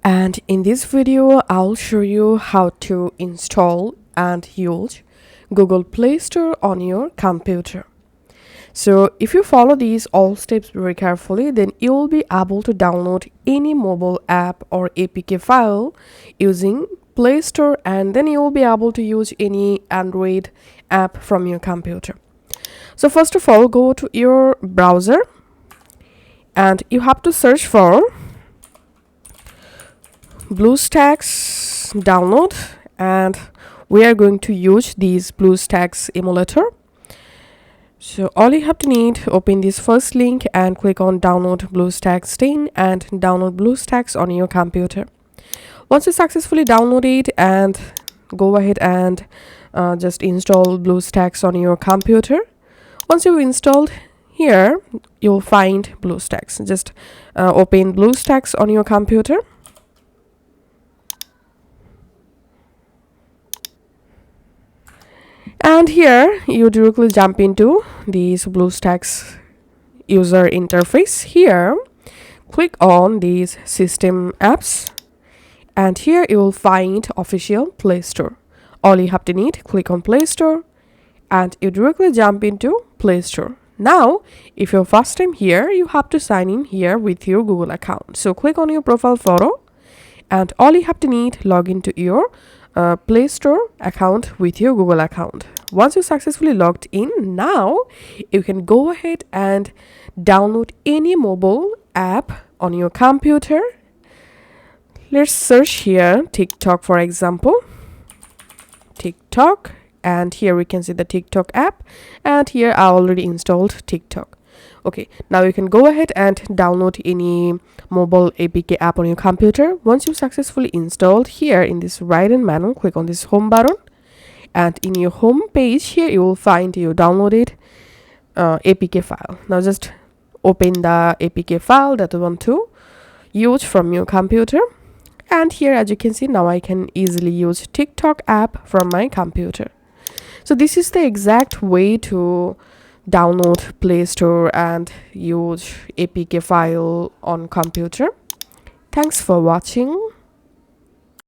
And in this video, I'll show you how to install and use Google Play Store on your computer. So if you follow these all steps very carefully, then you will be able to download any mobile app or APK file using Play Store, and then you will be able to use any Android app from your computer. So first of all, go to your browser and you have to search for BlueStacks download, and we are going to use this BlueStacks emulator. So all you have to need, open this first link and click on download BlueStacks 10 and download BlueStacks on your computer. Once you successfully download it, and go ahead and just install BlueStacks on your computer. Once you've installed, here you'll find BlueStacks. Just open BlueStacks on your computer. And here you directly jump into this BlueStacks user interface. Here click on these system apps, and here you will find official Play Store. All you have to need, click on Play Store and you directly jump into Play Store. Now if you're first time here, you have to sign in here with your Google account. So click on your profile photo, and all you have to need, log into your Play Store account with your Google account. Once you successfully logged in, now you can go ahead and download any mobile app on your computer. Let's search here TikTok, for example. TikTok, and here we can see the TikTok app, and here I already installed TikTok. Okay, now you can go ahead and download any mobile APK app on your computer. Once you successfully installed, here in this right hand menu, click on this home button, and in your home page here you will find your downloaded APK file. Now just open the APK file that you want to use from your computer, and here as you can see, now I can easily use TikTok app from my computer. So this is the exact way to download Play Store and use APK file on computer. Thanks for watching.